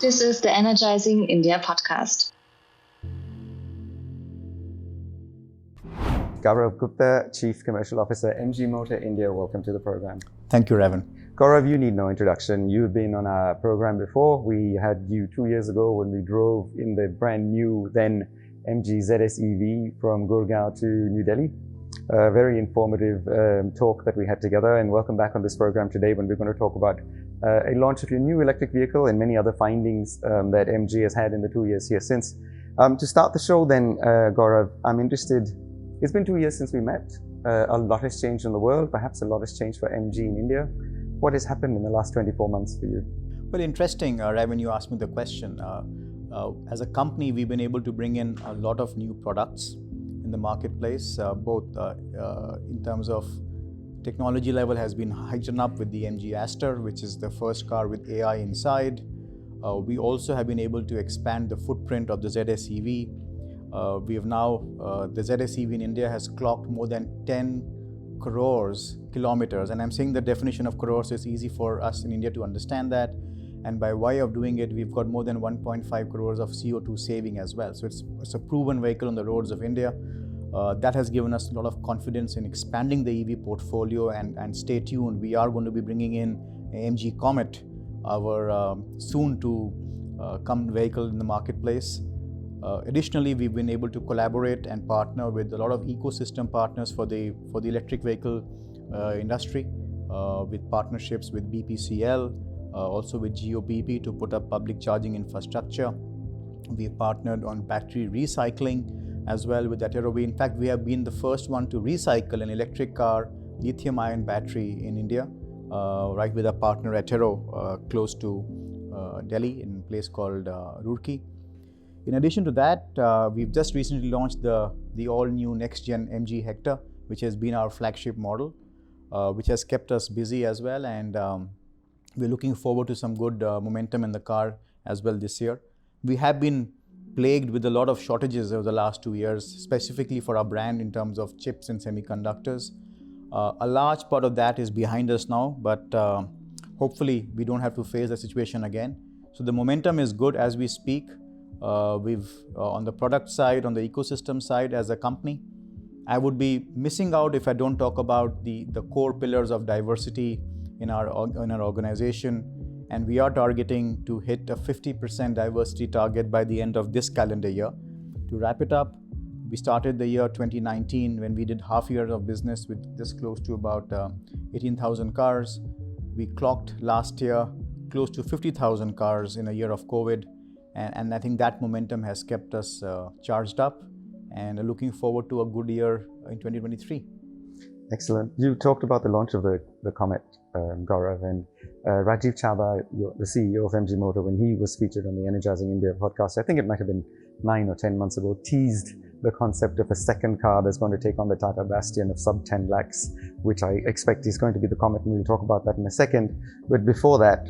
This is the Energizing India podcast. Gaurav GUPTA, Chief Commercial Officer, MG Motor India. Welcome to the program. Thank you, Ravin. Gaurav, you need no introduction. You've been on our program before. We had you 2 years ago when we drove in the brand new then MG ZS EV from Gurgaon to New Delhi. A very informative talk that we had together, and welcome back on this program today when we're going to talk about a launch of your new electric vehicle and many other findings that MG has had in the 2 years here since. To start the show then, Gaurav, I'm interested. It's been 2 years since we met. A lot has changed in the world. Perhaps a lot has changed for MG in India. What has happened in the last 24 months for you? Well, interesting, Ravin, you asked me the question. As a company, we've been able to bring in a lot of new products in the marketplace, both in terms of technology level has been heightened up with the MG Aster, which is the first car with AI inside. We also have been able to expand the footprint of the ZS EV. We have now, the ZS EV in India has clocked more than 10 crores kilometers. And I'm saying the definition of crores is easy for us in India to understand that. And by way of doing it, we've got more than 1.5 crores of CO2 saving as well. So it's a proven vehicle on the roads of India. That has given us a lot of confidence in expanding the EV portfolio, and stay tuned. We are going to be bringing in MG Comet, our soon to come vehicle in the marketplace. Additionally, we've been able to collaborate and partner with a lot of ecosystem partners for the electric vehicle industry, with partnerships with BPCL, also with GOPP to put up public charging infrastructure. We have partnered on battery recycling as well with Attero. In fact, we have been the first one to recycle an electric car lithium-ion battery in India, right with our partner Attero, close to Delhi in a place called Roorkee. In addition to that, we've just recently launched the all-new next-gen MG Hector, which has been our flagship model, which has kept us busy as well, and we're looking forward to some good momentum in the car as well this year. We have been plagued with a lot of shortages over the last 2 years, specifically for our brand in terms of chips and semiconductors. A large part of that is behind us now, but hopefully we don't have to face the situation again. So the momentum is good as we speak. We've on the product side, on the ecosystem side as a company, I would be missing out if I don't talk about the core pillars of diversity in our organization. And we are targeting to hit a 50% diversity target by the end of this calendar year. To wrap it up, we started the year 2019 when we did half year of business with this close to about 18,000 cars. We clocked last year close to 50,000 cars in a year of COVID. And I think that momentum has kept us charged up and looking forward to a good year in 2023. Excellent. You talked about the launch of the Comet, Gaurav, and Rajiv Chaba, the CEO of MG Motor, when he was featured on the Energizing India podcast, I think it might have been 9 or 10 months ago, teased the concept of a second car that's going to take on the Tata Bastion of sub 10 lakhs, which I expect is going to be the Comet, and we'll talk about that in a second. But before that,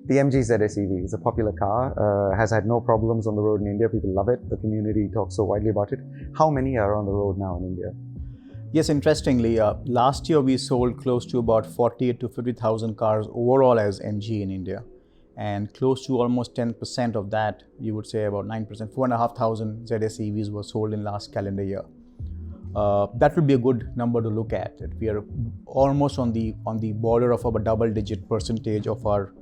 the MG ZS EV is a popular car, has had no problems on the road in India. People love it. The community talks so widely about it. How many are on the road now in India? Yes, interestingly, last year we sold close to about 48 to 50,000 cars overall as MG in India. And close to almost 10% of that, you would say about 9%, 4,500 ZS EVs were sold in last calendar year. That would be a good number to look at. We are almost on the border of about double-digit percentage of our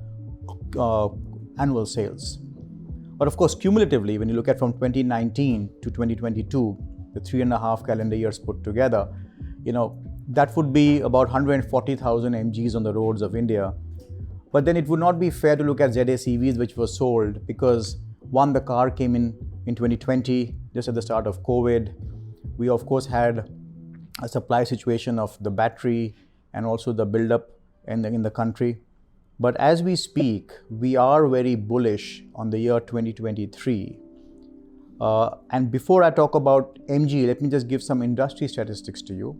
annual sales. But of course, cumulatively, when you look at from 2019 to 2022, the 3.5 calendar years put together, that would be about 140,000 MGs on the roads of India. But then it would not be fair to look at ZS EVs which were sold because one, the car came in 2020, just at the start of COVID. We of course had a supply situation of the battery and also the buildup in the country. But as we speak, we are very bullish on the year 2023. And before I talk about MG, let me just give some industry statistics to you.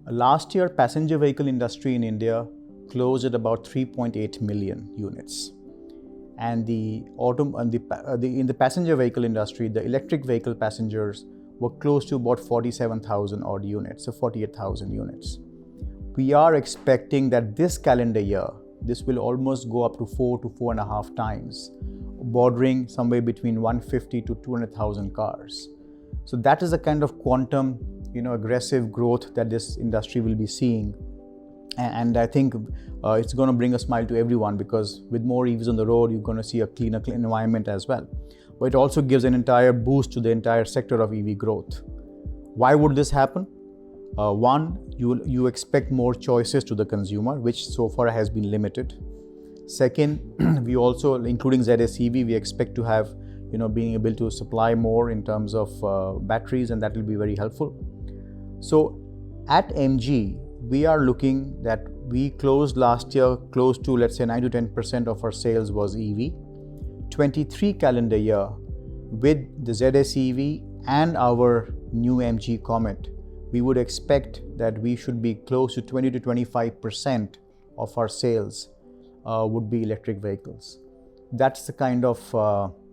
Last year, passenger vehicle industry in India closed at about 3.8 million units. And in the passenger vehicle industry, the electric vehicle passengers were close to about 47,000 odd units, so 48,000 units. We are expecting that this calendar year, this will almost go up to 4 to 4.5 times, bordering somewhere between 150 to 200,000 cars. So that is the kind of quantum, aggressive growth that this industry will be seeing. And I think it's going to bring a smile to everyone, because with more EVs on the road, you're going to see a cleaner environment as well. But it also gives an entire boost to the entire sector of EV growth. Why would this happen? One, you expect more choices to the consumer, which so far has been limited. Second, we also, including ZSEV, we expect to have, being able to supply more in terms of batteries, and that will be very helpful. So at MG, we are looking that we closed last year close to, let's say, 9 to 10% of our sales was EV. 23 calendar year, with the ZSEV and our new MG Comet, we would expect that we should be close to 20 to 25% of our sales would be electric vehicles. That's the kind of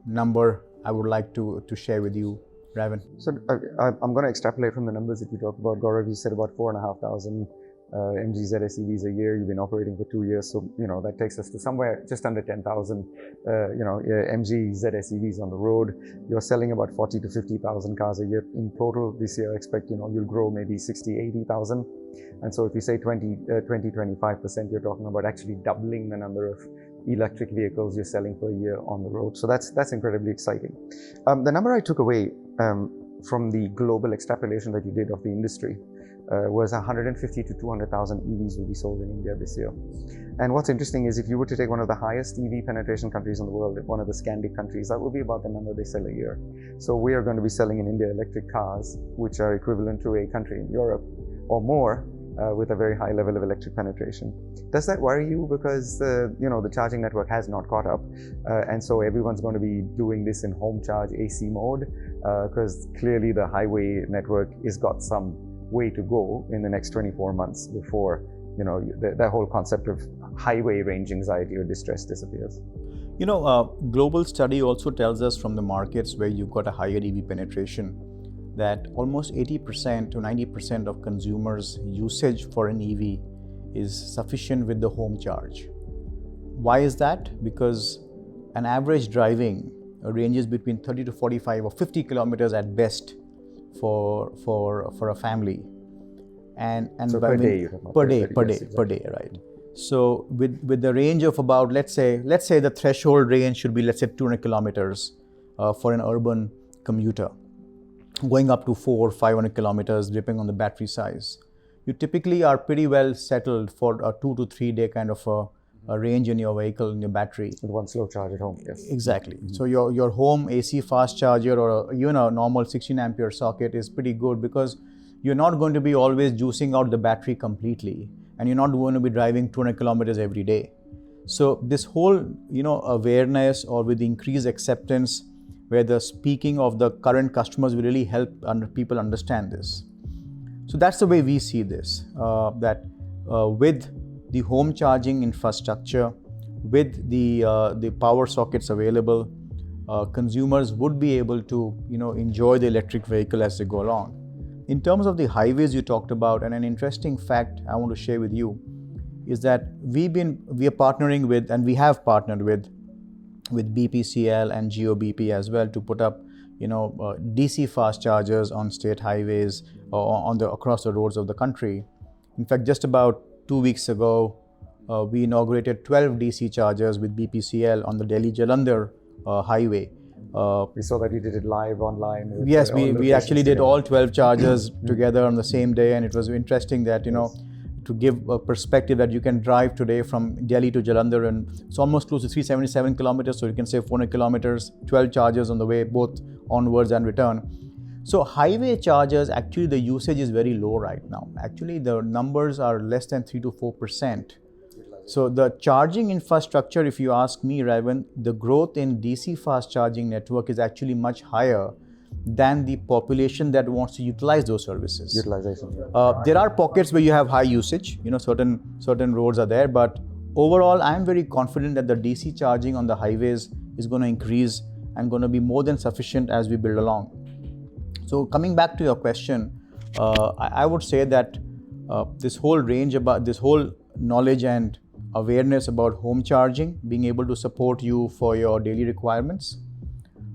number I would like to share with you, Ravin. So I'm going to extrapolate from the numbers that you talked about, Gaurav. You said about 4,500 MG ZSEVs a year. You've been operating for 2 years, so that takes us to somewhere just under 10,000 MG ZSEVs on the road. You're selling about 40 to 50,000 cars a year in total. This year, I expect you'll grow maybe 60, 80,000. And so if you say 20-25%, you're talking about actually doubling the number of electric vehicles you're selling per year on the road. So that's incredibly exciting. The number I took away from the global extrapolation that you did of the industry was 150 to 200,000 EVs will be sold in India this year. And what's interesting is if you were to take one of the highest EV penetration countries in the world, one of the Scandic countries, that would be about the number they sell a year. So we are going to be selling in India electric cars, which are equivalent to a country in Europe or more, with a very high level of electric penetration. Does that worry you? Because the charging network has not caught up, and so everyone's going to be doing this in home charge AC mode, because clearly the highway network has got some way to go in the next 24 months before that whole concept of highway range anxiety or distress disappears. Global study also tells us from the markets where you've got a higher EV penetration that almost 80% to 90% of consumers' usage for an EV is sufficient with the home charge. Why is that? Because an average driving ranges between 30 to 45 or 50 kilometers at best for a family. And so per day, per day, right? So with the range of about, let's say the threshold range should be, let's say, 200 kilometers for an urban commuter, going up to 400 or 500 kilometers depending on the battery size. You typically are pretty well settled for a 2 to 3 day kind of a range in your vehicle, in your battery. With one slow charge at home, yes. Exactly. So your home AC fast charger or a normal 16 ampere socket is pretty good, because you're not going to be always juicing out the battery completely, and you're not going to be driving 200 kilometers every day. So this whole awareness, or with the increased acceptance, where the speaking of the current customers will really help people understand this. So that's the way we see this, that with the home charging infrastructure, with the power sockets available, consumers would be able to enjoy the electric vehicle as they go along. In terms of the highways you talked about, and an interesting fact I want to share with you is that we are partnering with, and we have partnered with BPCL and GOBP as well, to put up DC fast chargers on state highways or across the roads of the country. In fact, just about 2 weeks ago, we inaugurated 12 DC chargers with BPCL on the Delhi-Jalandhar highway. We saw that you did it live online. Yes, we actually did all 12 chargers together on the same day, and it was interesting that to give a perspective that you can drive today from Delhi to Jalandhar, and it's almost close to 377 kilometers, so you can save 400 kilometers, 12 chargers on the way, both onwards and return. So highway chargers, actually the usage is very low right now. Actually the numbers are less than 3 to 4%. So the charging infrastructure, if you ask me, Ravin, the growth in DC fast charging network is actually much higher than the population that wants to utilize those services. Utilization. There are pockets where you have high usage, certain roads are there, but overall I'm very confident that the DC charging on the highways is going to increase and going to be more than sufficient as we build along. So coming back to your question, I would say that this whole range, about this whole knowledge and awareness about home charging, being able to support you for your daily requirements.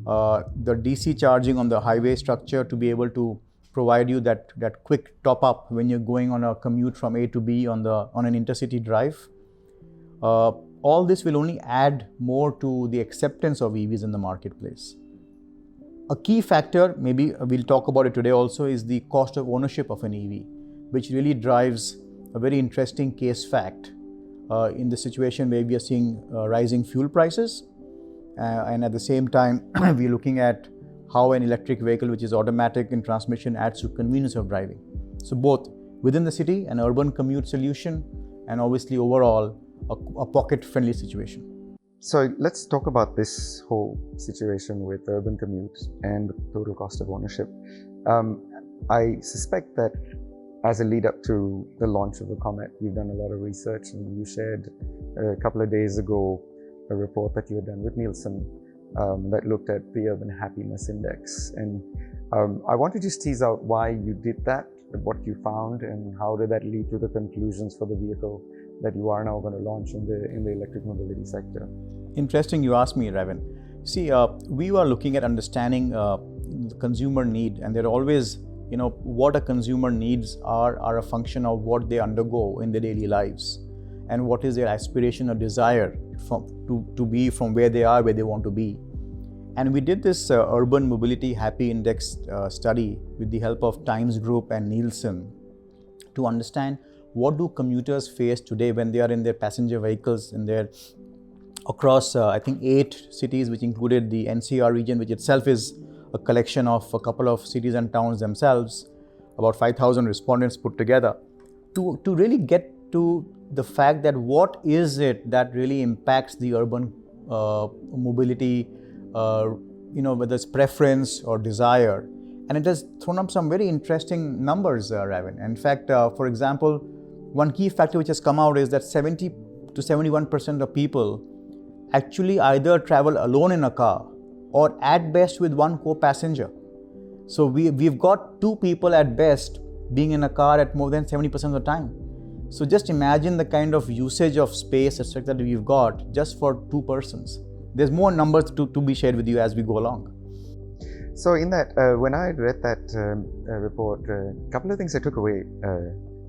The DC charging on the highway structure to be able to provide you that quick top up when you're going on a commute from A to B on an intercity drive. All this will only add more to the acceptance of EVs in the marketplace. A key factor, maybe we'll talk about it today also, is the cost of ownership of an EV, which really drives a very interesting case fact in the situation where we are seeing rising fuel prices. And at the same time, we're looking at how an electric vehicle, which is automatic in transmission, adds to convenience of driving. So both within the city, an urban commute solution, and obviously overall, a pocket-friendly situation. So let's talk about this whole situation with urban commutes and the total cost of ownership. I suspect that as a lead up to the launch of the Comet, you've done a lot of research, and you shared a couple of days ago a report that you had done with Nielsen that looked at the Urban Happiness Index. And I want to just tease out why you did that, what you found, and how did that lead to the conclusions for the vehicle that you are now going to launch in the electric mobility sector. Interesting you asked me, Ravin. See, we were looking at understanding the consumer need, and there are always, what a consumer needs are a function of what they undergo in their daily lives, and what is their aspiration or desire to be from where they are, where they want to be. And we did this Urban Mobility Happy Index study with the help of Times Group and Nielsen to understand what do commuters face today when they are in their passenger vehicles across, I think, 8 cities, which included the NCR region, which itself is a collection of a couple of cities and towns themselves, about 5,000 respondents put together, to really get to the fact that what is it that really impacts the urban mobility, whether it's preference or desire. And it has thrown up some very interesting numbers, Ravin. In fact, for example, one key factor which has come out is that 70 to 71% of people actually either travel alone in a car or at best with one co-passenger. So we've got 2 people at best being in a car at more than 70% of the time. So just imagine the kind of usage of space, etc., that we've got just for 2 persons. There's more numbers to be shared with you as we go along. So in that, when I read that report, a couple of things I took away,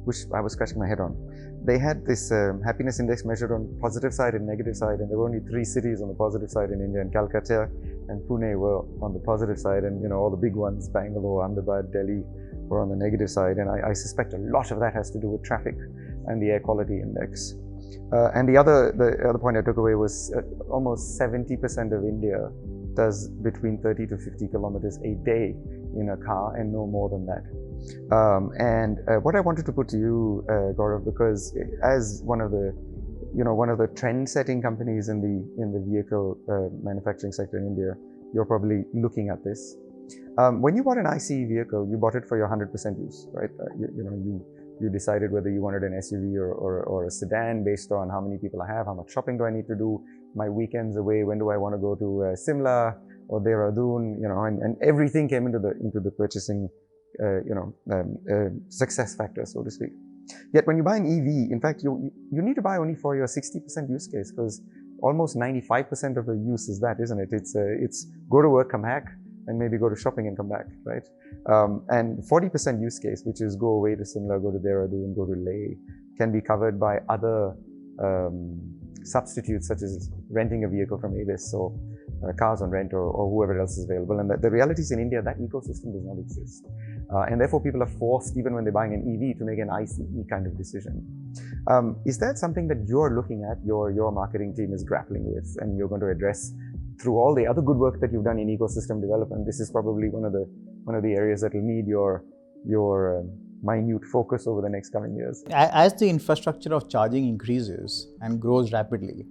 which I was scratching my head on. They had this happiness index measured on positive side and negative side, and there were only 3 cities on the positive side in India, and Calcutta and Pune were on the positive side, and all the big ones, Bangalore, Ahmedabad, Delhi, were on the negative side. And I suspect a lot of that has to do with traffic and the air quality index. And the other point I took away was almost 70% of India does between 30 to 50 kilometers a day in a car, and no more than that. And what I wanted to put to you, Gaurav, because as one of the trend-setting companies in the vehicle manufacturing sector in India, you're probably looking at this. When you bought an ICE vehicle, you bought it for your 100% use, right? You decided whether you wanted an SUV or a sedan based on how many people I have, how much shopping do I need to do, my weekends away, when do I want to go to Simla or Dehradun, and everything came into the purchasing success factor, so to speak. Yet when you buy an EV, in fact, you need to buy only for your 60% use case, because almost 95% of the use is that, isn't it? It's go to work, come back, and maybe go to shopping and come back, right? And 40% use case, which is go away to Simla, go to Dehradun, go to Leh, can be covered by other substitutes, such as renting a vehicle from Avis or cars on rent or whoever else is available. And the reality is in India, that ecosystem does not exist. And therefore, people are forced, even when they're buying an EV, to make an ICE kind of decision. Is that something that you're looking at, your marketing team is grappling with, and you're going to address through all the other good work that you've done in ecosystem development? This is probably one of the areas that will need your minute focus over the next coming years. As the infrastructure of charging increases and grows rapidly,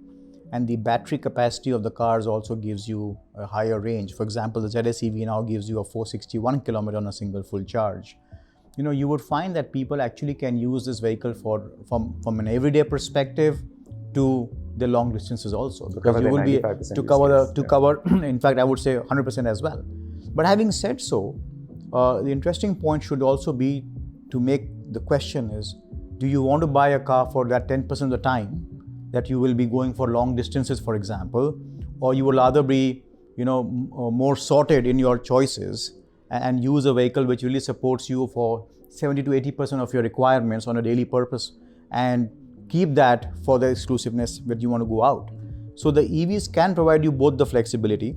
and the battery capacity of the cars also gives you a higher range. For example, the ZS EV now gives you a 461 kilometer on a single full charge. You would find that people actually can use this vehicle from an everyday perspective to the long distances also, because you will be to cover in fact, I would say 100% as well. But having said so, the interesting point should also be to make the question is, do you want to buy a car for that 10% of the time, that you will be going for long distances, for example, or you will rather be, more sorted in your choices and use a vehicle which really supports you for 70 to 80% of your requirements on a daily purpose, and keep that for the exclusiveness that you want to go out. So the EVs can provide you both the flexibility,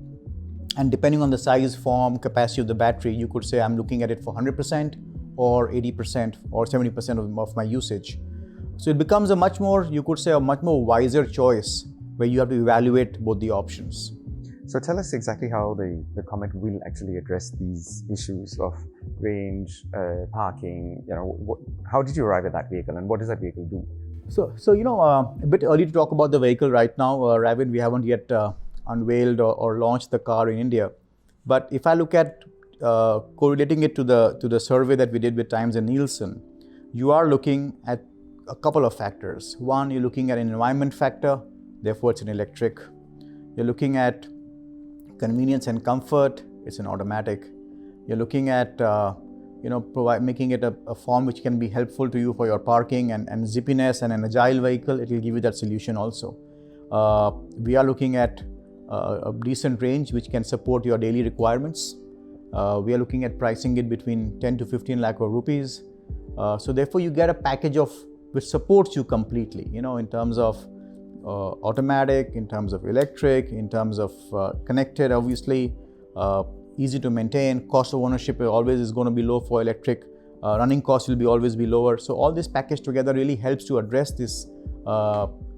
and depending on the size, form, capacity of the battery, you could say I'm looking at it for 100% or 80% or 70% of my usage. So it becomes a much more wiser choice where you have to evaluate both the options. So tell us exactly how the Comet will actually address these issues of range, parking. How did you arrive at that vehicle, and what does that vehicle do? So a bit early to talk about the vehicle right now, Ravin. We haven't yet unveiled or launched the car in India. But if I look at correlating it to the survey that we did with Times and Nielsen, you are looking at a couple of factors. One, you're looking at an environment factor, therefore it's an electric. You're looking at convenience and comfort, it's an automatic. You're looking at making it a form which can be helpful to you for your parking and zippiness, and an agile vehicle, it will give you that solution also. We are looking at a decent range which can support your daily requirements. We are looking at pricing it between 10 to 15 lakh of rupees. So therefore you get a package which supports you completely, in terms of automatic, in terms of electric, in terms of connected, obviously, easy to maintain, cost of ownership always is going to be low for electric, running costs will always be lower. So all this package together really helps to address these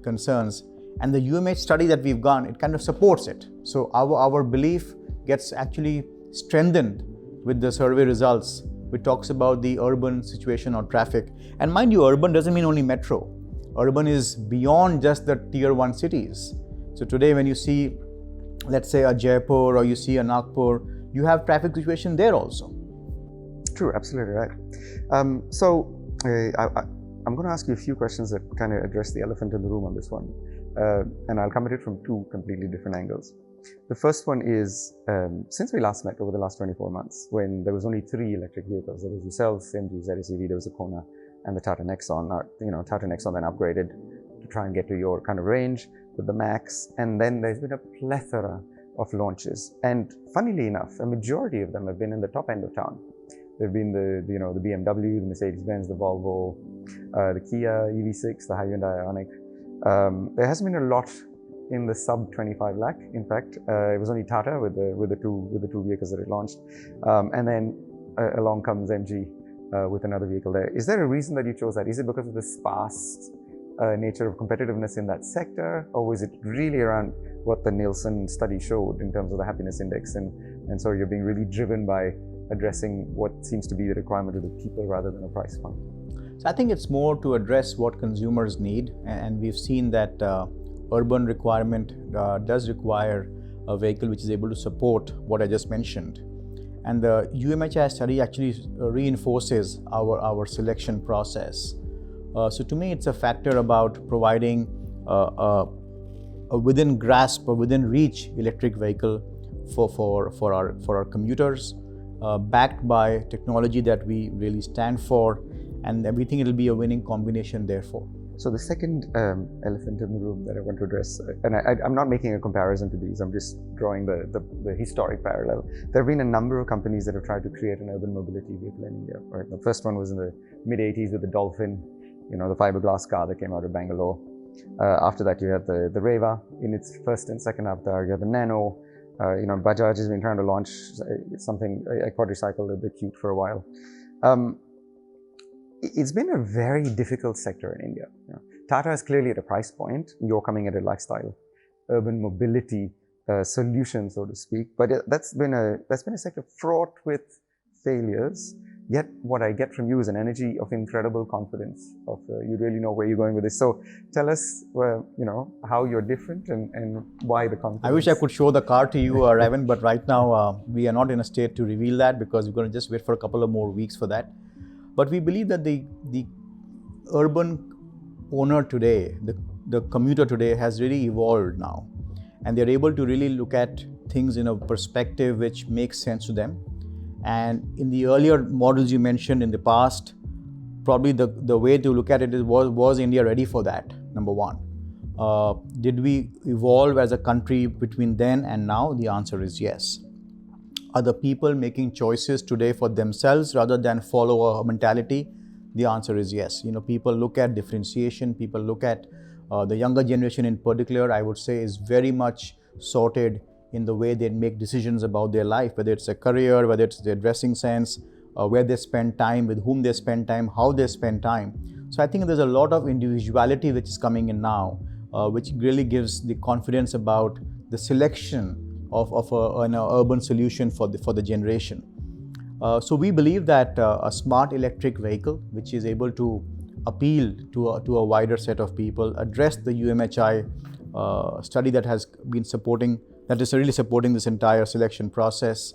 concerns. And the UMH study that we've done, it kind of supports it. So our belief gets actually strengthened with the survey results, which talks about the urban situation or traffic. And mind you, urban doesn't mean only metro. Urban is beyond just the tier 1 cities. So today when you see, let's say, a Jaipur or you see a Nagpur, you have traffic situation there also. True, absolutely right. I'm going to ask you a few questions that kind of address the elephant in the room on this one. And I'll come at it from two completely different angles. The first one is, since we last met over the last 24 months, when there was only 3 electric vehicles, there was yourself, MG ZSEV, there was a Kona, and the Tata Nexon. Tata Nexon then upgraded to try and get to your kind of range with the Max, and then there's been a plethora of launches. And funnily enough, a majority of them have been in the top end of town. There've been the BMW, the Mercedes-Benz, the Volvo, the Kia EV6, the Hyundai Ioniq. There hasn't been a lot in the sub 25 lakh. In fact, it was only Tata with the two vehicles that it launched, and then along comes MG with another vehicle there. Is there a reason that you chose that? Is it because of the sparse nature of competitiveness in that sector, or was it really around what the Nielsen study showed in terms of the happiness index, and so you're being really driven by addressing what seems to be the requirement of the people rather than a price point? So I think it's more to address what consumers need, and we've seen that urban requirement does require a vehicle which is able to support what I just mentioned. And the UMHI study actually reinforces our selection process. So to me, it's a factor about providing a within grasp or within reach electric vehicle for our commuters, backed by technology that we really stand for, and we think it'll be a winning combination therefore. So the second elephant in the room that I want to address, and I'm not making a comparison to these, I'm just drawing the historic parallel. There have been a number of companies that have tried to create an urban mobility vehicle in India. Right? The first one was in the mid-80s with the Dolphin, the fiberglass car that came out of Bangalore. After that, you had the Reva in its first and second avatar. You had the Nano. Bajaj has been trying to launch something, a quadricycle, the Qute, for a while. It's been a very difficult sector in India. Tata is clearly at a price point. You're coming at a lifestyle, urban mobility solution, so to speak. But that's been a sector fraught with failures. Yet what I get from you is an energy of incredible confidence. You really know where you're going with this. So tell us, how you're different and why the confidence. I wish I could show the car to you, Ravin, but right now we are not in a state to reveal that because we're going to just wait for a couple of more weeks for that. But we believe that the urban owner today, the commuter today has really evolved now. And they're able to really look at things in a perspective which makes sense to them. And in the earlier models you mentioned in the past, probably the way to look at it was India ready for that, number one. Did we evolve as a country between then and now? The answer is yes. Are the people making choices today for themselves rather than follow a mentality? The answer is yes. People look at differentiation. People look at the younger generation in particular, I would say, is very much sorted in the way they make decisions about their life, whether it's a career, whether it's their dressing sense, where they spend time, with whom they spend time, how they spend time. So I think there's a lot of individuality which is coming in now, which really gives the confidence about the selection of an urban solution for the generation. So we believe that a smart electric vehicle, which is able to appeal to a wider set of people, address the UMHI study that has been supporting, that is really supporting this entire selection process.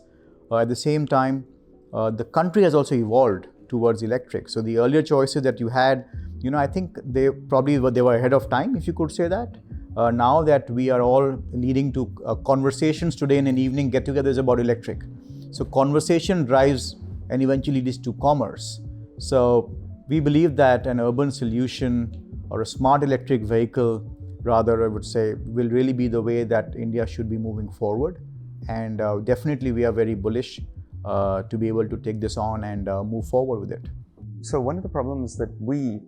At the same time, the country has also evolved towards electric. So the earlier choices that you had, I think they were ahead of time, if you could say that. Now that we are all leading to conversations today in an evening get-togethers about electric. So conversation drives and eventually leads to commerce. So we believe that an urban solution or a smart electric vehicle, rather I would say, will really be the way that India should be moving forward. And definitely we are very bullish to be able to take this on and move forward with it. So one of the problems that we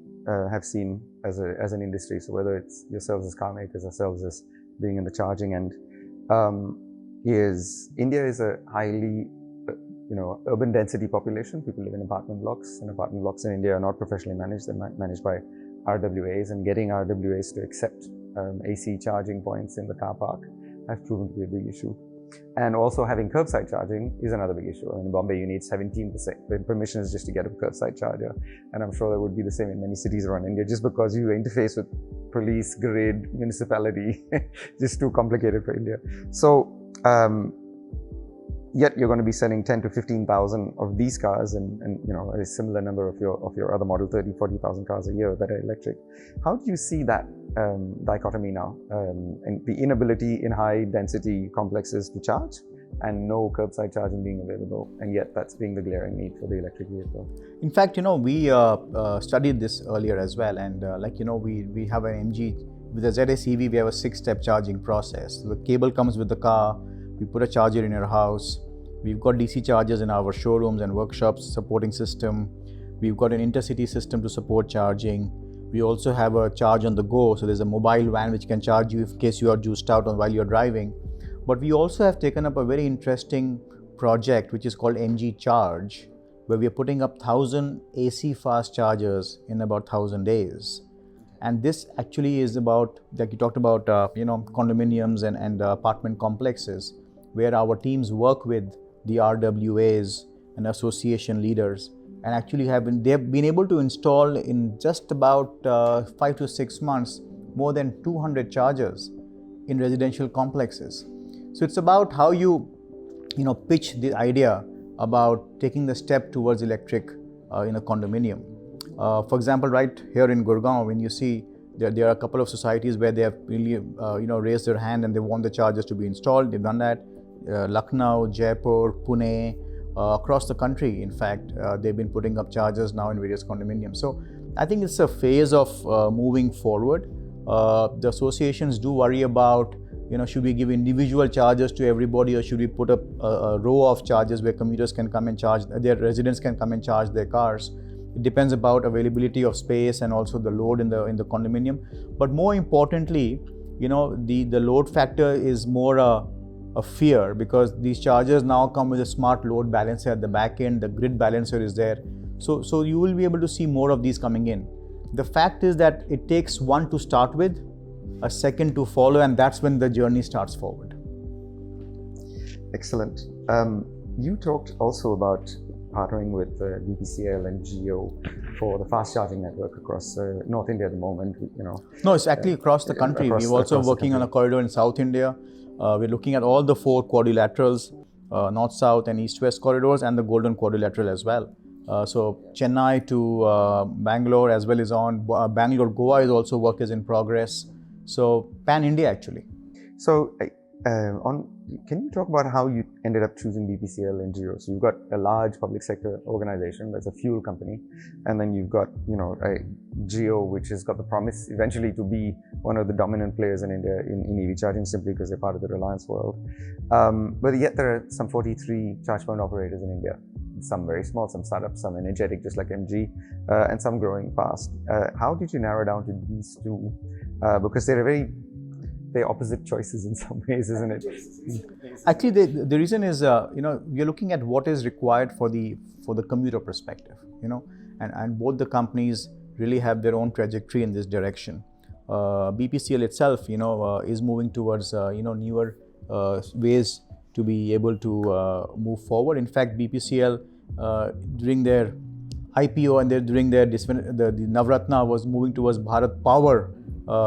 have seen as an industry, so whether it's yourselves as car makers, ourselves as being in the charging end, is India is a highly urban density population. People live in apartment blocks, and apartment blocks in India are not professionally managed. They're managed by RWAs, and getting RWAs to accept AC charging points in the car park has proven to be a big issue. And also having curbside charging is another big issue. In Bombay, you need 17% permissions just to get a curbside charger. And I'm sure that would be the same in many cities around India, just because you interface with police, grid, municipality, just too complicated for India. So, yet you're going to be selling 10 to 15,000 of these cars and a similar number of your other model, 30, 40,000 cars a year that are electric. How do you see that dichotomy now, and the inability in high density complexes to charge and no curbside charging being available, and yet that's being the glaring need for the electric vehicle? In fact, we studied this earlier as well, and we have an MG, with the ZS EV, we have a 6-step charging process. The cable comes with the car, we put a charger in your house, we've got DC chargers in our showrooms and workshops supporting system, we've got an intercity system to support charging. We also have a charge on the go, so there's a mobile van which can charge you in case you are juiced out while you're driving. But we also have taken up a very interesting project which is called MG Charge, where we are putting up 1,000 AC fast chargers in about 1,000 days. And this actually is about, like you talked about, condominiums and apartment complexes, where our teams work with the RWAs and association leaders, and actually they've been able to install in just about 5 to 6 months more than 200 chargers in residential complexes. So it's about how you pitch the idea about taking the step towards electric in a condominium. For example, right here in Gurgaon, when you see there are a couple of societies where they have really raised their hand and they want the chargers to be installed. They've done that. Lucknow, Jaipur, Pune, across the country, in fact, they've been putting up chargers now in various condominiums. So I think it's a phase of moving forward. The associations do worry about, should we give individual chargers to everybody, or should we put up a row of chargers where commuters can come and charge, their residents can come and charge their cars. It depends about availability of space and also the load in the condominium. But more importantly, the load factor is more a fear, because these chargers now come with a smart load balancer at the back end. The grid balancer is there. So you will be able to see more of these coming in. The fact is that it takes one to start with, a second to follow, and that's when the journey starts forward. Excellent. You talked also about partnering with BPCL and Geo for the fast charging network across North India at the moment. No, it's actually across the country. We're also working on a corridor in South India. We're looking at all the 4 quadrilaterals, north-south and east-west corridors, and the golden quadrilateral as well. So Chennai to Bangalore, as well as on Bangalore, Goa is also work is in progress. So pan-India actually. So Can you talk about how you ended up choosing BPCL and Geo? So you've got a large public sector organization that's a fuel company, and then you've got a Geo, which has got the promise eventually to be one of the dominant players in India in EV charging, simply because they're part of the Reliance world. But yet there are some 43 charge point operators in India. Some very small, some startups, some energetic, just like MG, and some growing fast. How did you narrow down to these two? Because they're opposite choices in some ways, isn't it? Actually, the reason is, we're looking at what is required for the commuter perspective, and both the companies really have their own trajectory in this direction. BPCL itself, is moving towards, newer ways to be able to move forward. In fact, BPCL during their IPO and during their the Navratna was moving towards Bharat Power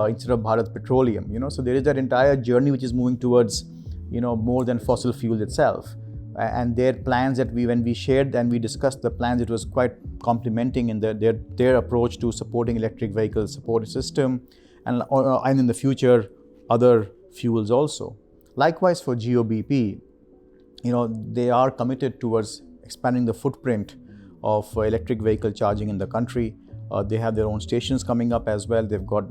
instead of Bharat Petroleum. So there is that entire journey which is moving towards more than fossil fuel itself. And their plans that when we shared and we discussed the plans, it was quite complementing in their approach to supporting electric vehicle support system, and in the future other fuels also. Likewise for GOBP, they are committed towards expanding the footprint of electric vehicle charging in the country. They have their own stations coming up as well. They've got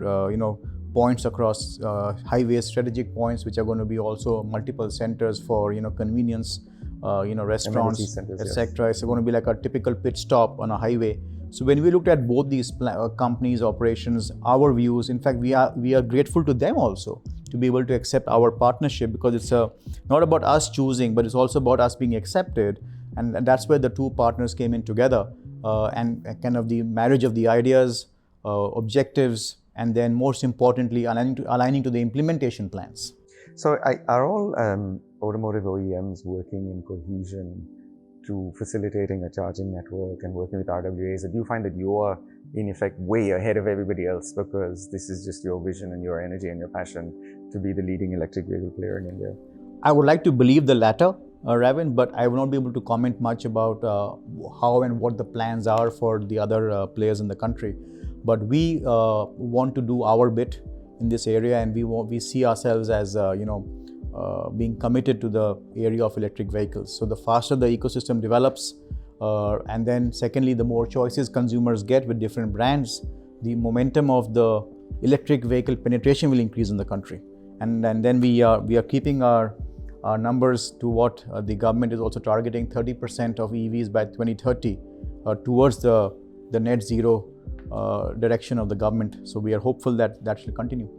points across highways, strategic points, which are going to be also multiple centers for convenience, restaurants, etc. It's going to be like a typical pit stop on a highway. So when we looked at both these companies' operations, our views, in fact, we are grateful to them also to be able to accept our partnership, because it's not about us choosing, but it's also about us being accepted. And that's where the two partners came in together, and kind of the marriage of the ideas, objectives, and then most importantly, aligning to the implementation plans. So are all automotive OEMs working in cohesion to facilitating a charging network and working with RWAs? Or do you find that you are, in effect, way ahead of everybody else because this is just your vision and your energy and your passion to be the leading electric vehicle player in India? I would like to believe the latter, Ravin, but I will not be able to comment much about how and what the plans are for the other players in the country. But we want to do our bit in this area, and we see ourselves as being committed to the area of electric vehicles. So the faster the ecosystem develops, and then secondly, the more choices consumers get with different brands, the momentum of the electric vehicle penetration will increase in the country. And then we are keeping our numbers to what the government is also targeting, 30% of EVs by 2030 towards the net zero direction of the government. So we are hopeful that shall continue.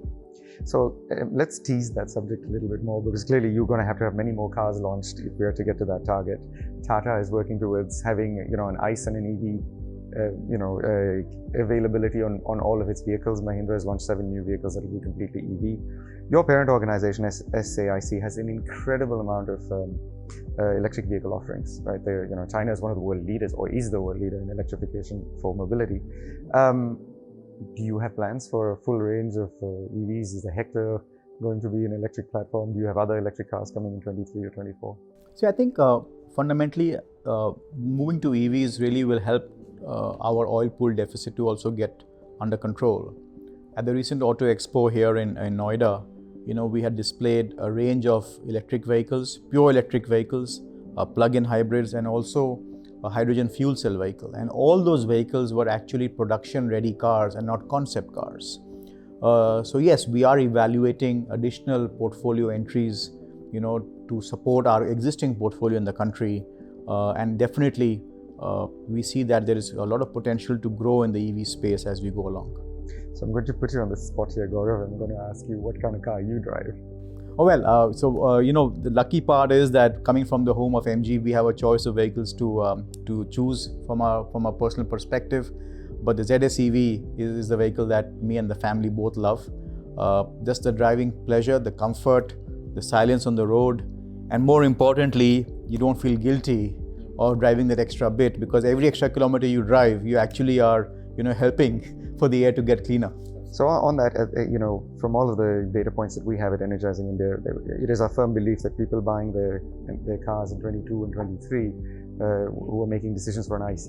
So let's tease that subject a little bit more, because clearly you're going to have many more cars launched if we are to get to that target. Tata is working towards having an ICE and an EV availability on all of its vehicles. Mahindra has launched 7 new vehicles that will be completely EV. Your parent organization, SAIC, has an incredible amount of electric vehicle offerings, right? China is one of the world leaders, or is the world leader in electrification for mobility. Do you have plans for a full range of EVs? Is the Hector going to be an electric platform? Do you have other electric cars coming in 23 or 24? So I think fundamentally moving to EVs really will help our oil pool deficit to also get under control. At the recent Auto Expo here in Noida, we had displayed a range of electric vehicles, pure electric vehicles, plug-in hybrids, and also a hydrogen fuel cell vehicle. And all those vehicles were actually production-ready cars and not concept cars. So yes, we are evaluating additional portfolio entries, to support our existing portfolio in the country. And definitely, we see that there is a lot of potential to grow in the EV space as we go along. So I'm going to put you on the spot here, Gaurav. I'm going to ask you what kind of car you drive. Oh well, the lucky part is that coming from the home of MG, we have a choice of vehicles to choose from a personal perspective. But the ZS EV is the vehicle that me and the family both love. Just the driving pleasure, the comfort, the silence on the road, and more importantly, you don't feel guilty of driving that extra bit, because every extra kilometer you drive, you actually are helping for the air to get cleaner. So on that, from all of the data points that we have at Energizing India, it is our firm belief that people buying their cars in 22 and 23 who are making decisions for an ICE,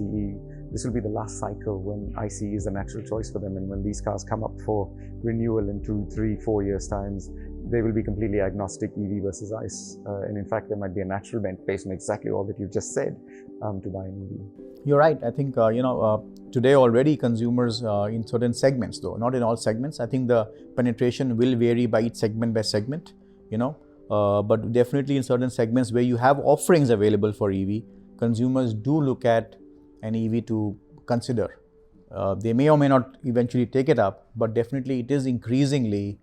this will be the last cycle when ICE is a natural choice for them. And when these cars come up for renewal in 2, 3, 4 years' times, they will be completely agnostic EV versus ICE. And in fact, there might be a natural bent based on exactly all that you've just said to buy an EV. You're right. I think, today already consumers in certain segments, though, not in all segments, I think the penetration will vary by each segment by segment, but definitely in certain segments where you have offerings available for EV, consumers do look at an EV to consider. They may or may not eventually take it up, but definitely it is increasingly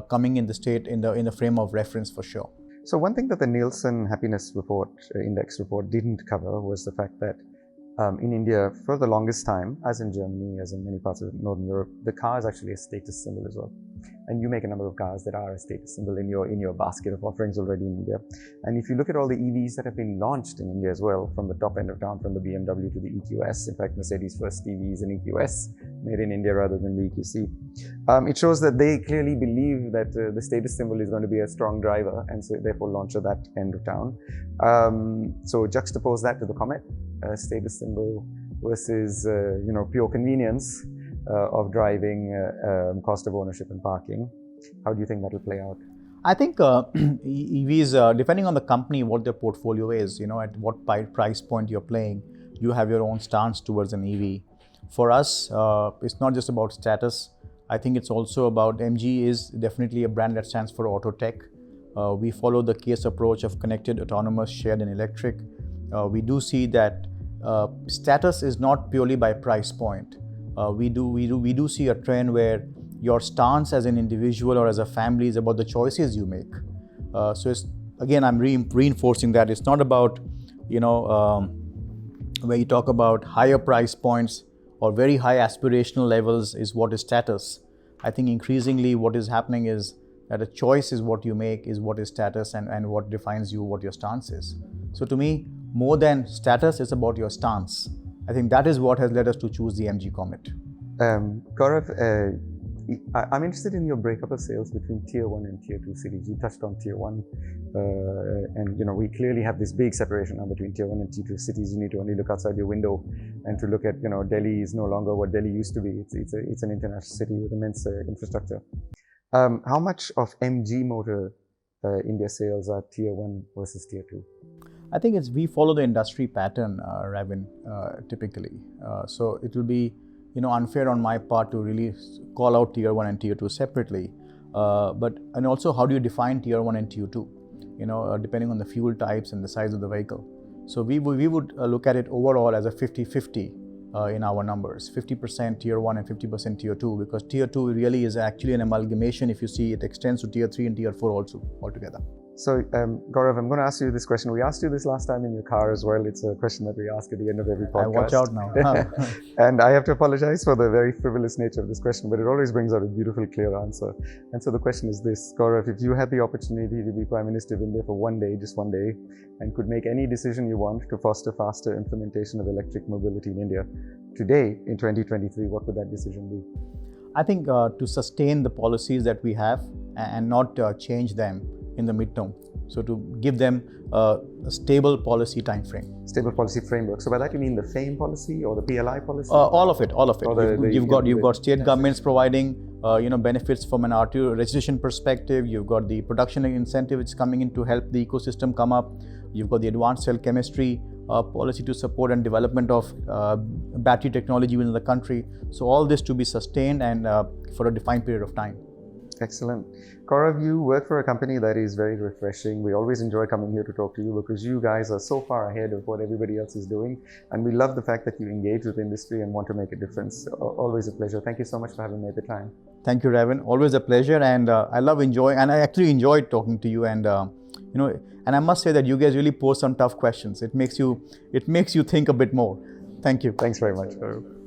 coming in the state in the frame of reference for sure. So one thing that the Nielsen Happiness Report, Index report didn't cover was the fact that in India, for the longest time, as in Germany, as in many parts of Northern Europe, the car is actually a status symbol as well. And you make a number of cars that are a status symbol in your basket of offerings already in India. And if you look at all the EVs that have been launched in India as well, from the top end of town, from the BMW to the EQS, in fact, Mercedes' first EV is an EQS made in India rather than the EQC. It shows that they clearly believe that the status symbol is going to be a strong driver, and so therefore launch at that end of town. So juxtapose that to the Comet, status symbol versus pure convenience of driving, cost of ownership and parking. How do you think that will play out? I think EVs, depending on the company, what their portfolio is, at what price point you're playing, you have your own stance towards an EV. For us, it's not just about status. I think it's also about, MG is definitely a brand that stands for auto tech. We follow the case approach of connected, autonomous, shared and electric. We do see that status is not purely by price point. We do see a trend where your stance as an individual or as a family is about the choices you make. So it's, again, I'm reinforcing that it's not about, where you talk about higher price points or very high aspirational levels is what is status. I think increasingly what is happening is that a choice is what you make, is what is status, and what defines you, what your stance is. So to me, more than status, it's about your stance. I think that is what has led us to choose the MG Comet. Gaurav, I'm interested in your breakup of sales between Tier 1 and Tier 2 cities. You touched on Tier 1, and we clearly have this big separation now between Tier 1 and Tier 2 cities. You need to only look outside your window and to look at, Delhi is no longer what Delhi used to be. It's an international city with immense infrastructure. How much of MG Motor India sales are Tier 1 versus Tier 2? I think we follow the industry pattern, Ravin, typically. So it will be, unfair on my part to really call out Tier 1 and Tier 2 separately. And also, how do you define Tier 1 and Tier 2? Depending on the fuel types and the size of the vehicle. So we would look at it overall as a 50-50 in our numbers, 50% Tier 1 and 50% Tier 2, because Tier 2 really is actually an amalgamation. If you see, it extends to Tier 3 and Tier 4 also altogether. So, Gaurav, I'm going to ask you this question. We asked you this last time in your car as well. It's a question that we ask at the end of every podcast. I watch out now. And I have to apologize for the very frivolous nature of this question, but it always brings out a beautiful, clear answer. And so the question is this, Gaurav, if you had the opportunity to be Prime Minister of India for one day, just one day, and could make any decision you want to foster faster implementation of electric mobility in India, today, in 2023, what would that decision be? I think to sustain the policies that we have and not change them in the midterm. So to give them a stable policy time frame. Stable policy framework. So by that you mean the FAME policy or the PLI policy? All of it. You've got state governments providing benefits from an RTO registration perspective. You've got the production incentive which is coming in to help the ecosystem come up. You've got the advanced cell chemistry policy to support and development of battery technology within the country. So all this to be sustained and for a defined period of time. Excellent. Gaurav, you work for a company that is very refreshing. We always enjoy coming here to talk to you because you guys are so far ahead of what everybody else is doing. And we love the fact that you engage with industry and want to make a difference. Always a pleasure. Thank you so much for having me at the time. Thank you, Ravin. Always a pleasure. And I actually enjoyed talking to you. And, and I must say that you guys really pose some tough questions. It makes you think a bit more. Thank you. Thanks very much, Gaurav.